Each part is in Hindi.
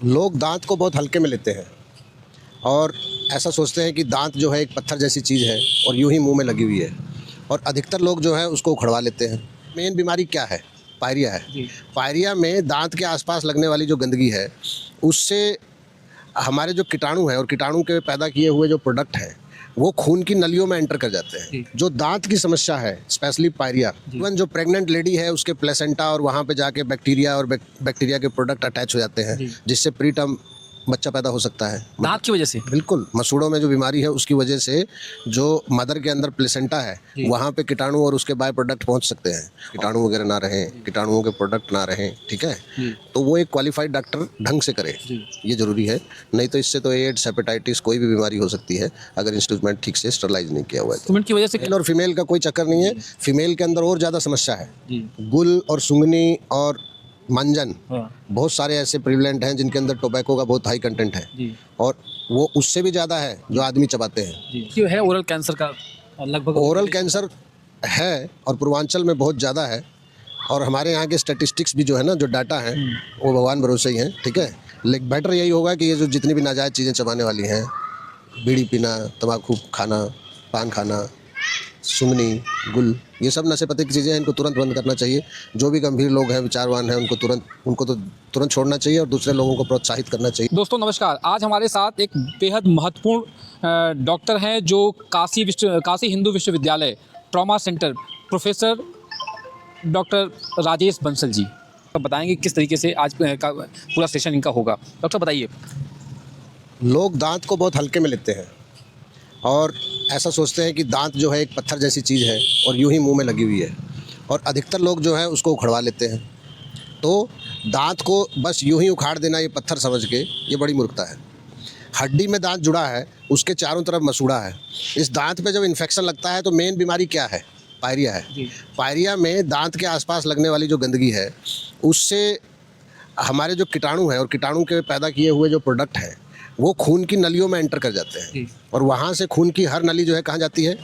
लोग दांत को बहुत हल्के में लेते हैं और ऐसा सोचते हैं कि दांत जो है एक पत्थर जैसी चीज़ है और यूं ही मुंह में लगी हुई है, और अधिकतर लोग जो है उसको उखड़वा लेते हैं। मेन बीमारी क्या है? पायरिया है। पायरिया में दांत के आसपास लगने वाली जो गंदगी है, उससे हमारे जो कीटाणु हैं और कीटाणु के पैदा किए हुए जो प्रोडक्ट हैं, वो खून की नलियों में एंटर कर जाते हैं। जो दांत की समस्या है, स्पेशली पायरिया, इवन जो प्रेग्नेंट लेडी है उसके प्लेसेंटा और वहाँ पे जाके बैक्टीरिया और बैक्टीरिया के प्रोडक्ट अटैच हो जाते हैं, जिससे प्री टर्म बच्चा पैदा हो सकता है दांत की वजह से। बिल्कुल, मसूड़ों में जो बीमारी है उसकी वजह से जो मदर के अंदर प्लेसेंटा है वहाँ पे कीटाणु और उसके बाय प्रोडक्ट पहुँच सकते हैं। कीटाणु वगैरह ना रहें, कीटाणुओं के प्रोडक्ट ना रहें, ठीक है, तो वो एक क्वालिफाइड डॉक्टर ढंग से करे, ये ज़रूरी है। नहीं तो इससे तो एड्स, हेपेटाइटिस, कोई भी बीमारी हो सकती है अगर इंस्ट्रूमेंट ठीक से स्टरलाइज नहीं किया हुआ है। इंस्ट्रूमेंट की वजह से मेल और फीमेल का कोई चक्कर नहीं है। फीमेल के अंदर और ज़्यादा समस्या है। गुल और सुंगनी और मंजन, बहुत सारे ऐसे प्रिवेलेंट हैं जिनके अंदर टोबैको का बहुत हाई कंटेंट है, और वो उससे भी ज़्यादा है जो आदमी चबाते हैं। जो है ओरल कैंसर का लगभग ओरल कैंसर है और पूर्वांचल में बहुत ज़्यादा है, और हमारे यहाँ के स्टैटिस्टिक्स भी जो है ना, जो डाटा है वो भगवान भरोसे ही हैं, ठीक है। लेकिन बेटर यही होगा कि ये जो जितनी भी नाजायज़ चीज़ें चबाने वाली हैं, बीड़ी पीना, तम्बाकू खाना, पान खाना, सुंगनी, गुल, ये सब नशे पते की चीज़ें हैं, इनको तुरंत बंद करना चाहिए। जो भी गंभीर लोग हैं, विचारवान हैं, उनको तो तुरंत छोड़ना चाहिए और दूसरे लोगों को प्रोत्साहित करना चाहिए। दोस्तों नमस्कार। आज हमारे साथ एक बेहद महत्वपूर्ण डॉक्टर हैं जो Kashi Hindu Vishwavidyalaya trauma centre professor doctor Rajesh Bansal ji बताएंगे किस तरीके से आज का पूरा सेशन इनका होगा। डॉक्टर बताइए। लोग दांत को बहुत हल्के में लेते हैं और ऐसा सोचते हैं कि दांत जो है एक पत्थर जैसी चीज़ है और यूं ही मुंह में लगी हुई है, और अधिकतर लोग जो है उसको उखड़वा लेते हैं। तो दांत को बस यूं ही उखाड़ देना ये पत्थर समझ के, ये बड़ी मूर्खता है। हड्डी में दांत जुड़ा है, उसके चारों तरफ मसूड़ा है। इस दांत पे जब इन्फेक्शन लगता है तो मेन बीमारी क्या है? पायरिया है। पायरिया में दांत के आसपास लगने वाली जो गंदगी है, उससे हमारे जो कीटाणु हैं और कीटाणु के पैदा किए हुए जो प्रोडक्ट हैं, वो खून की नलियों में एंटर कर जाते हैं, और वहाँ से खून की हर नली जो है कहाँ जाती है?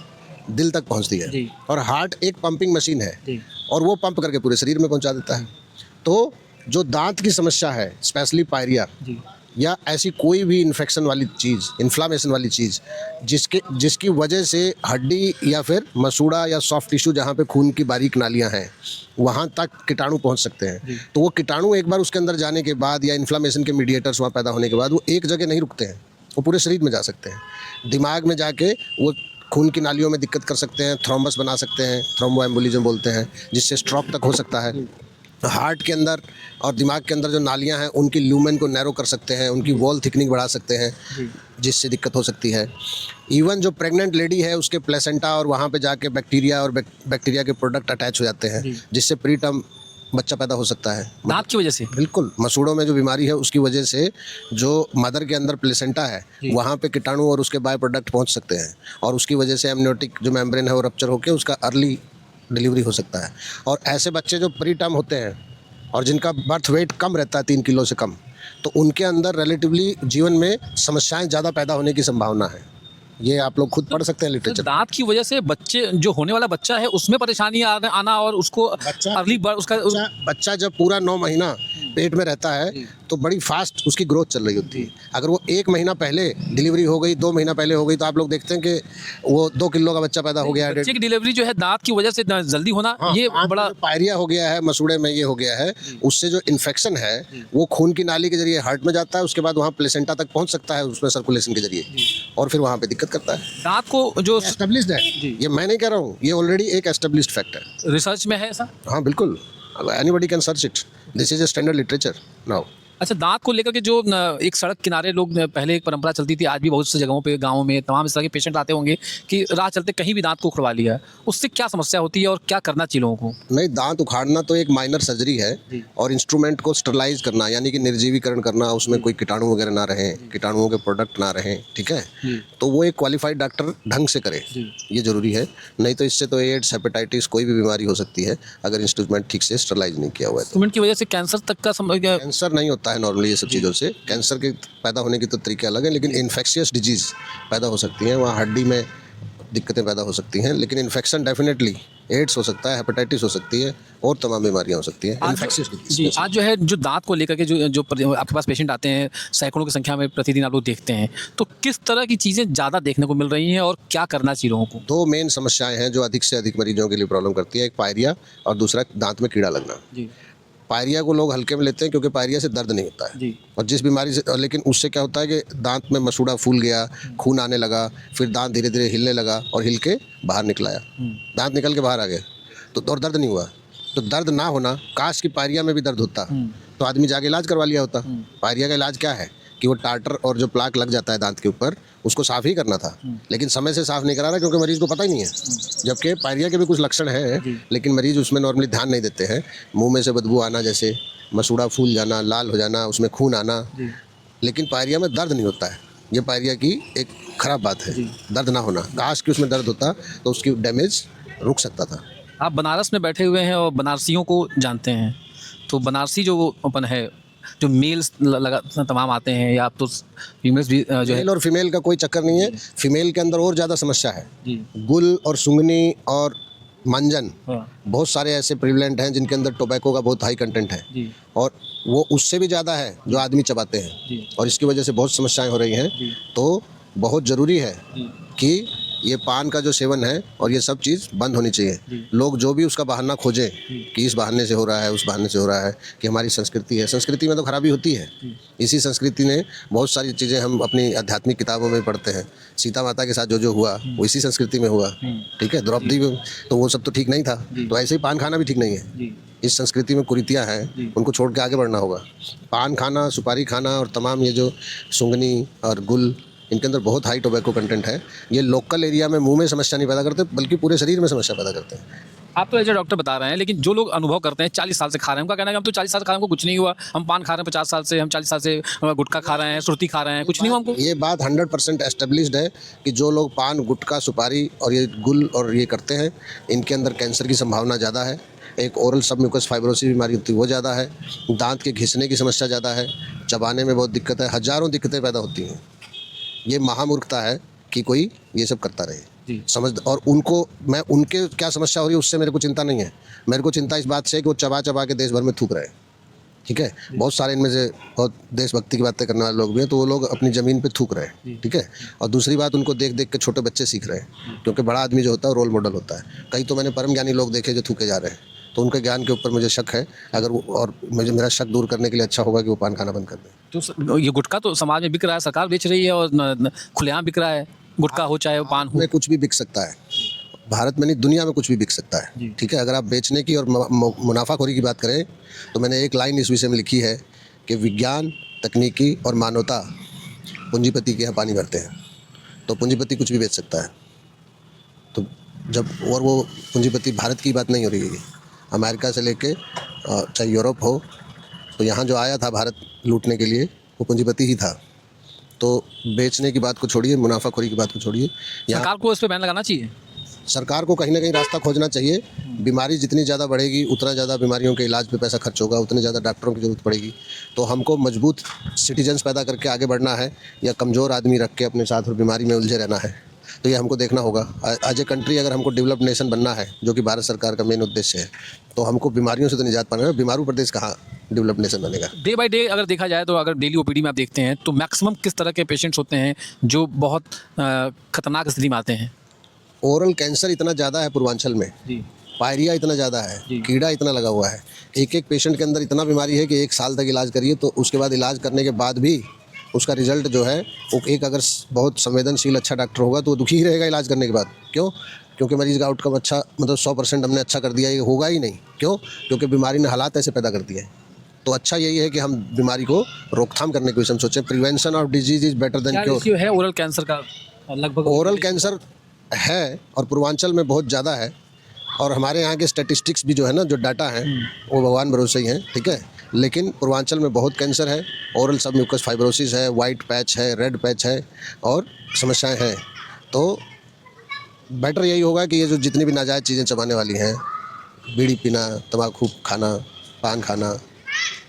दिल तक पहुँचती है, और हार्ट एक पंपिंग मशीन है और वो पंप करके पूरे शरीर में पहुँचा देता है। तो जो दांत की समस्या है, स्पेशली पायरिया या ऐसी कोई भी इन्फेक्शन वाली चीज़, इन्फ्लामेशन वाली चीज़, जिसकी वजह से हड्डी या फिर मसूड़ा या सॉफ्ट टिश्यू जहाँ पे खून की बारीक नालियाँ हैं, वहाँ तक कीटाणु पहुँच सकते हैं। तो वो कीटाणु एक बार उसके अंदर जाने के बाद या इन्फ्लामेशन के मीडिएटर्स वहाँ पैदा होने के बाद वो एक जगह नहीं रुकते हैं, वो पूरे शरीर में जा सकते हैं। दिमाग में जाके वो खून की नालियों में दिक्कत कर सकते हैं, थ्रोम्बस बना सकते हैं, थ्रोम्बोएम्बोलिज्म बोलते हैं, जिससे स्ट्रोक तक हो सकता है। हार्ट के अंदर और दिमाग के अंदर जो नालियां हैं उनकी ल्यूमेन को नैरो कर सकते हैं, उनकी वॉल थिकनिंग बढ़ा सकते हैं, जिससे दिक्कत हो सकती है। इवन जो प्रेग्नेंट लेडी है उसके प्लेसेंटा और वहाँ पे जाके बैक्टीरिया और बैक्टीरिया के प्रोडक्ट अटैच हो जाते हैं, जिससे प्री टर्म बच्चा पैदा हो सकता है दांत की वजह से। बिल्कुल, मसूड़ों में जो बीमारी है उसकी वजह से जो मदर के अंदर प्लेसेंटा है वहाँ पे कीटाणु और उसके बाय प्रोडक्ट पहुँच सकते हैं, और उसकी वजह से एमनियोटिक जो मेम्ब्रेन है वो रप्चर होकर उसका अर्ली डिलीवरी हो सकता है। और ऐसे बच्चे जो प्री टर्म होते हैं और जिनका बर्थ वेट कम रहता है 3 किलो से कम, तो उनके अंदर रिलेटिवली जीवन में समस्याएं ज़्यादा पैदा होने की संभावना है। ये आप लोग खुद पढ़ सकते हैं तो लिटरेचर। दांत की वजह से बच्चे जो होने वाला बच्चा है उसमें परेशानी आना और उसको अर्ली बच्चा जब पूरा 9 महीना पेट में रहता है तो बड़ी फास्ट उसकी ग्रोथ चल रही होती है। अगर वो 1 महीना पहले डिलीवरी हो गई, 2 महीना पहले हो गई, तो आप लोग देखते हैं कि वो 2 किलो का बच्चा पैदा हो गया है। बच्चे की डिलीवरी जो है दांत की वजह से जल्दी होना, ये बड़ा पायरिया हो गया है, मसूड़े में ये हो गया है, उससे जो इन्फेक्शन है वो खून की नाली के जरिए हार्ट में जाता है, उसके बाद वहाँ प्लेसेंटा तक पहुँच सकता है उसमें सर्कुलेशन के जरिए, और फिर वहाँ पे दिक्कत करता है। दांत को जो एस्टेब्लिश्ड है, ये मैं नहीं कह रहा हूँ, ये ऑलरेडी एक एस्टेब्लिश्ड फैक्ट है, रिसर्च में है ऐसा। हाँ बिल्कुल, anybody can search it, this is a standard literature now. अच्छा, दांत को लेकर के जो एक सड़क किनारे लोग पहले एक परंपरा चलती थी, आज भी बहुत सी जगहों पे गाँव में तमाम इस तरह के पेशेंट आते होंगे कि राह चलते कहीं भी दांत को उखड़वा लिया है, उससे क्या समस्या होती है और क्या करना चाहिए लोगों को? नहीं, दांत उखाड़ना तो एक माइनर सर्जरी है, और इंस्ट्रूमेंट को स्टरलाइज करना यानी कि निर्जीवीकरण करना, उसमें कोई कीटाणु वगैरह ना रहें, कीटाणुओं के प्रोडक्ट ना रहें, ठीक है, तो वो एक क्वालिफाइड डॉक्टर ढंग से करे, ये ज़रूरी है। नहीं तो इससे तो एड्स, हेपेटाइटिस, कोई भी बीमारी हो सकती है अगर इंस्ट्रूमेंट ठीक से स्टरलाइज नहीं किया हुआ है। इंस्ट्रूमेंट की वजह से कैंसर तक का कैंसर नहीं होता है नॉर्मली, ये सब चीज़ों से कैंसर के पैदा होने के तो तरीके अलग हैं, लेकिन इन्फेक्शियस डिजीज़ पैदा हो सकती हैं। वहाँ हड्डी में दिक्कतें पैदा हो सकती हैं, लेकिन इन्फेक्शन डेफिनेटली एड्स हो सकता है, हेपेटाइटिस हो सकती है और तमाम बीमारियां हो सकती हैं इन्फेक्शियस जी, आज जो है जो दांत को लेकर के आपके पास पेशेंट आते हैं, सैकड़ों की संख्या में प्रतिदिन आप लोग देखते हैं, तो किस तरह की चीज़ें ज़्यादा देखने को मिल रही हैं और क्या करना चाहिए लोगों को? दो मेन समस्याएं हैं जो अधिक से अधिक मरीजों के लिए प्रॉब्लम करती है, एक पायरिया और दूसरा दांत में कीड़ा लगना। जी पायरिया को लोग हल्के में लेते हैं क्योंकि पायरिया से दर्द नहीं होता है, जी और जिस बीमारी से, लेकिन उससे क्या होता है कि दांत में मसूड़ा फूल गया, खून आने लगा, फिर दांत धीरे धीरे हिलने लगा और हिल के बाहर निकल आया, दांत निकल के बाहर आ गए तो और दर्द नहीं हुआ। तो दर्द ना होना, काश की पायरिया में भी दर्द होता तो आदमी जाके इलाज करवा लिया होता। पायरिया का इलाज क्या है कि वो टार्टर और जो प्लाक लग जाता है दांत के ऊपर, उसको साफ़ ही करना था, लेकिन समय से साफ़ नहीं करा रहा क्योंकि मरीज़ को पता ही नहीं है। जबकि पायरिया के भी कुछ लक्षण हैं, लेकिन मरीज़ उसमें नॉर्मली ध्यान नहीं देते हैं। मुंह में से बदबू आना, जैसे मसूड़ा फूल जाना, लाल हो जाना, उसमें खून आना, लेकिन पायरिया में दर्द नहीं होता है। ये पायरिया की एक ख़राब बात है, दर्द ना होना। काश कि उसमें दर्द होता तो उसकी डैमेज रुक सकता था। आप बनारस में बैठे हुए हैं और बनारसियों को जानते हैं, तो बनारसी जो अपन है, जो मेल्स लगा तमाम आते हैं या आप तो फीमेल्स भी जो है। मेल और फीमेल का कोई चक्कर नहीं है, फीमेल के अंदर और ज़्यादा समस्या है। जी गुल और सुंगनी और मंजन, हाँ बहुत सारे ऐसे प्रिवलेंट हैं जिनके अंदर टोबैको का बहुत हाई कंटेंट है, जी और वो उससे भी ज़्यादा है जो आदमी चबाते हैं, जी और इसकी वजह से बहुत समस्याएं हो रही हैं। जी तो बहुत ज़रूरी है जी कि ये पान का जो सेवन है और ये सब चीज़ बंद होनी चाहिए। लोग जो भी उसका बहाना खोजें कि इस बहाने से हो रहा है, उस बहाने से हो रहा है, कि हमारी संस्कृति है, संस्कृति में तो खराबी होती है। इसी संस्कृति ने बहुत सारी चीज़ें हम अपनी आध्यात्मिक किताबों में पढ़ते हैं। सीता माता के साथ जो जो हुआ वो इसी संस्कृति में हुआ, ठीक है, द्रौपदी में, तो वो सब तो ठीक नहीं था। तो ऐसे ही पान खाना भी ठीक नहीं है। जी इस संस्कृति में कुरीतियाँ हैं, उनको छोड़ के आगे बढ़ना होगा। पान खाना, सुपारी खाना और तमाम ये जो सुंगनी और गुल, इनके अंदर बहुत हाई टोबैको कंटेंट है। ये लोकल एरिया में मुंह में समस्या नहीं पैदा करते, बल्कि पूरे शरीर में समस्या पैदा करते हैं। आप तो एज डॉक्टर बता रहे हैं, लेकिन जो लोग अनुभव करते हैं 40 साल से खा रहे हैं, उनका कहना है कि हम तो 40 साल से खा रहे हैं, हमको कुछ नहीं हुआ, हम पान खा रहे हैं 50 साल से, हम 40 साल से गुटखा खा रहे हैं, सुरती खा रहे हैं, कुछ नहीं हुआ हमको। ये बात 100% एस्टेब्लिश्ड है कि जो लोग पान, गुटखा, सुपारी और ये गुल और ये करते हैं, इनके अंदर कैंसर की संभावना ज़्यादा है। एक ओरल सबम्यूकस फाइब्रोसिस बीमारी होती है वो ज़्यादा है, दांत के घिसने की समस्या ज़्यादा है, चबाने में बहुत दिक्कत है, हज़ारों दिक्कतें पैदा होती हैं। ये महामूर्खता है कि कोई ये सब करता रहे, समझ। और उनको, मैं उनके क्या समस्या हो रही है उससे मेरे को चिंता नहीं है। मेरे को चिंता इस बात से है कि वो चबा चबा के देश भर में थूक रहे हैं, ठीक है। बहुत सारे इनमें से बहुत देशभक्ति की बातें करने वाले लोग भी हैं, तो वो लोग अपनी ज़मीन पे थूक रहे हैं, ठीक है। और दूसरी बात, उनको देख देख के छोटे बच्चे सीख रहे हैं, क्योंकि बड़ा आदमी जो होता है रोल मॉडल होता है। कई तो मैंने परम ज्ञानी लोग देखे जो थूके जा रहे हैं, तो उनके ज्ञान के ऊपर मुझे शक है। अगर वो, और मुझे मेरा शक दूर करने के लिए अच्छा होगा कि वो पान खाना बंद कर दें। तो ये गुटखा तो समाज में बिक रहा है, सरकार बेच रही है और खुलेआम बिक रहा है, गुटखा हो चाहे पान हो। में कुछ भी बिक सकता है, भारत में नहीं दुनिया में कुछ भी बिक सकता है, ठीक है। अगर आप बेचने की और मुनाफाखोरी की बात करें तो मैंने एक लाइन इस विषय में लिखी है कि विज्ञान, तकनीकी और मानवता पूंजीपति के यहाँ पानी भरते हैं, तो पूंजीपति कुछ भी बेच सकता है। तो जब, और वो पूंजीपति भारत की बात नहीं हो रही है, अमेरिका से लेके चाहे यूरोप हो, तो यहाँ जो आया था भारत लूटने के लिए वो पूंजीपति ही था। तो बेचने की बात को छोड़िए, मुनाफाखोरी की बात को छोड़िए। सरकार को इस पर बैन लगाना चाहिए। सरकार को कहीं ना कहीं रास्ता खोजना चाहिए। बीमारी जितनी ज़्यादा बढ़ेगी उतना ज़्यादा बीमारियों के इलाज पे पैसा खर्च होगा, उतने ज़्यादा डॉक्टरों की ज़रूरत पड़ेगी। तो हमको मजबूत सिटीजन्स पैदा करके आगे बढ़ना है, या कमज़ोर आदमी रख के अपने साथ और बीमारी में उलझे रहना है, तो ये हमको देखना होगा। एज ए कंट्री अगर हमको डेवलप्ड नेशन बनना है, जो कि भारत सरकार का मेन उद्देश्य है, तो हमको बीमारियों से तो निजात पाना है। बीमारू प्रदेश कहाँ डेवलप्ड नेशन बनेगा। डे बाय डे अगर देखा जाए तो अगर डेली ओपीडी में आप देखते हैं तो मैक्सिमम किस तरह के पेशेंट्स होते हैं जो बहुत खतरनाक स्थिति में आते हैं। ओरल कैंसर इतना ज़्यादा है पूर्वांचल में, पायरिया इतना ज़्यादा है, कीड़ा इतना लगा हुआ है। एक एक पेशेंट के अंदर इतना बीमारी है कि 1 साल तक इलाज करिए, तो उसके बाद इलाज करने के बाद भी उसका रिजल्ट जो है वो, एक अगर बहुत संवेदनशील अच्छा डॉक्टर होगा तो वो दुखी ही रहेगा इलाज करने के बाद। क्यों? क्योंकि मरीज़ का आउटकम अच्छा, मतलब 100% हमने अच्छा कर दिया, ये होगा ही नहीं। क्यों? क्योंकि बीमारी ने हालात ऐसे पैदा कर दिए हैं। तो अच्छा यही है कि हम बीमारी को रोकथाम करने की हम सोचें। Prevention of disease is better than cure. है ओरल कैंसर का लगभग ओरल कैंसर है और पूर्वांचल में बहुत ज़्यादा है, और हमारे यहाँ के स्टैटिस्टिक्स भी जो है ना, जो डाटा हैं वो भगवान भरोसे ही हैं, ठीक है। लेकिन पूर्वांचल में बहुत कैंसर है, ओरल सबम्यूकस फाइब्रोसिस है, वाइट पैच है, रेड पैच है, और समस्याएं हैं। तो बेटर यही होगा कि ये जो जितनी भी नाजायज़ चीज़ें चबाने वाली हैं, बीड़ी पीना, तंबाकू खाना, पान खाना,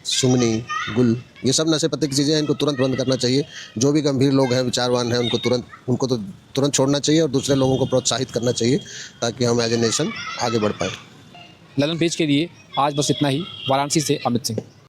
सुंगनी, गुल, ये सब नशे पत्ते की चीज़ें हैं, इनको तुरंत बंद करना चाहिए। जो भी गंभीर लोग हैं, विचारवान हैं, उनको तो तुरंत छोड़ना चाहिए और दूसरे लोगों को प्रोत्साहित करना चाहिए ताकि हम एज ए नेशन आगे बढ़ पाएँ। ललन पेज के लिए आज बस इतना ही। वाराणसी से अमित सिंह।